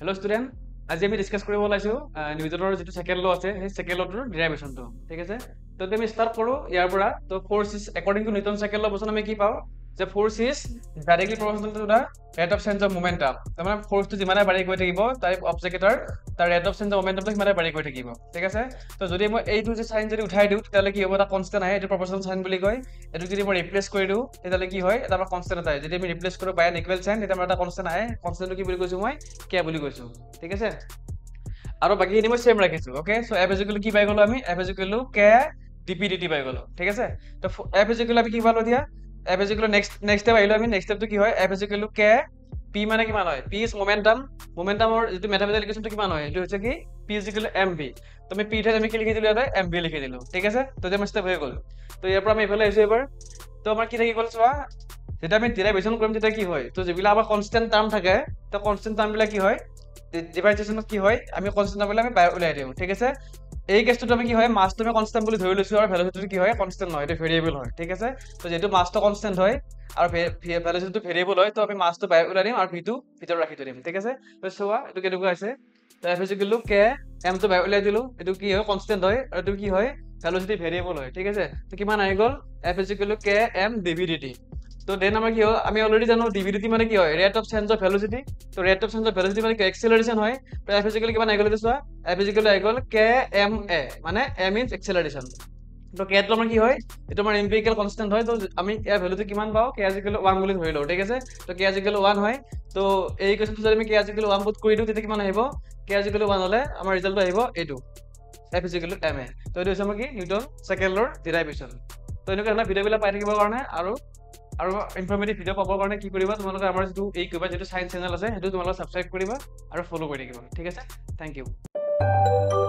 Hello student, আজি আমি discuss কৰিব ওলাইছো নিউটনৰ যেটো সেকেন্ড ল আছে সেই সেকেন্ড লটোৰ ডেৰিভেশনটো ঠিক আছে তো আমি স্টাৰ্ট কৰো ইয়াৰ পৰা তো force is according to Newton second law বসন আমি কি পাও যে force is directly proportional to the rate of change of momentum মানে ফোর্সটো যিমানে বাঢ়ি গৈ থাকিব তাই অবজেক্ট এটাৰ তাৰ ৰেট অফ চেঞ্জ অফ মোমেন্টামটো সিমানে বাঢ়ি গৈ থাকিব ঠিক আছে তো যদি মই এইটো যে সাইন যদি উঠাই দিও তেতিয়ালে কি হ'ব এটা কনস্ট্যান্ট আহে এটো প্ৰপোৰ্শনাল সাইন বুলি কয় এটো যদি মই ৰিপ্লেস কৰি দিও তেতিয়ালে কি হয় এটা কনস্ট্যান্ট আহে যদি আমি ৰিপ্লেস কৰো বাই এন ইকুৱেল সাইন তেতিয়া এটা কনস্ট্যান্ট আহে কনস্ট্যান্টটো কি বুলি কৈছো মই কে বুলি কৈছো ঠিক আছে আৰু বাকিখিনি মই সেম ৰাখিছো ওকে সো f = কি পাই গলো আমি f = k dp dt পাই গলো ঠিক আছে তো f = আমি কি পালো দিয়া f = নেক্সট স্টেপ আহিলো আমি নেক্সট স্টেপটো কি হয় f = k p মানে কিমান হয় p is momentumৰ যেটো ম্যাথমেটিক্যাল ইকুৱেশনটো কিমান হয় এটো হৈছে কি p = mv তো আমি p ঠাইত আমি কি লিখি দিলো এটা mv লিখি দিলো ঠিক আছে তো যে স্টেপ হৈ গল তো ইয়াৰ পৰা আমি এফালে আহিছো এবাৰ তো আমাৰ কি থাকি গল চোৱা যেটা আমি ডেৰিভেশন কৰিম তেতিয়া কি হয় তো যেবিলা আমাৰ কনস্ট্যান্ট টার্ম থাকে তো কনস্ট্যান্ট টার্ম বিলা কি হয় ডিফারেন্সিয়েশনত কি হয় আমি কনস্ট্যান্ট বলে আমি বাইরে উলাই দিও ঠিক আছে এই কেসটো আমি কি হয় মাসটো আমি কনস্ট্যান্ট বুলি ধৰি লৈছো আৰু ভেলোচিটি কি হয় কনস্ট্যান্ট নহয় এটা ভেৰিয়েবল হয় ঠিক আছে তো যেটো মাসটো কনস্ট্যান্ট হয় আৰু ভেলোচিটিটো ভেৰিয়েবল হয় তো আমি মাসটো বাইৰে উলাই দিম আৰু ভিটো ভিতৰত ৰাখি দিম ঠিক আছে তো চোৱা এটো কেনেকুৱা আছে তো f = k m টো বাইৰে উলাই দিলো এটো কি হয় কনস্ট্যান্ট হয় আৰু এটো কি হয় ভেলোচিটি ভেৰিয়েবল হয় ঠিক আছে তো কিমান আহি গল f = k m dv dt তো দেন আমাৰ কি হয় আমি অলৰেডি জানো dv dt মানে কি হয় rate of change of velocity তো rate of change of velocity মানে কি এক্সেলাৰেশন হয় তো f = কিমান আহি গল চোৱা f = আহি গল kma মানে m ইজ এক্সেলাৰেশন তো k টো আমাৰ কি হয় এটো আমাৰ এম্পিৰিক্যাল কনস্ট্যান্ট হয় তো আমি ইয়াৰ ভ্যালুটো কিমান পাও k = 1 বুলি ধৰি লও ঠিক আছে তো k = 1 হয় তো এই ইকুৱেশনটো যদি আমি k = 1 পুট কৰি দিও তেতিয়া কিমান আহিব k = 1 হলে আমাৰ ৰিজাল্টটো আহিব এইটো f = ma তো এইটো হৈছে আমাৰ কি নিউটন সেকেন্ড লৰ ডেৰিভেশন তো এনেকুৱা ধৰণৰ ভিডিঅ'বিলাক পাই থাকিবৰ কাৰণে আৰু ইনফৰমেটিভ ভিডিঅ' পাবৰ কাৰণে কি কৰিবা তোমালোকে আমাৰ যেটো এই কিবা যেটো সায়েন্স চেনেল আছে হেতু তোমালোকে সাবস্ক্ৰাইব কৰিবা আৰু ফলো কৰি থাকিবা ঠিক আছে থ্যাংক ইউ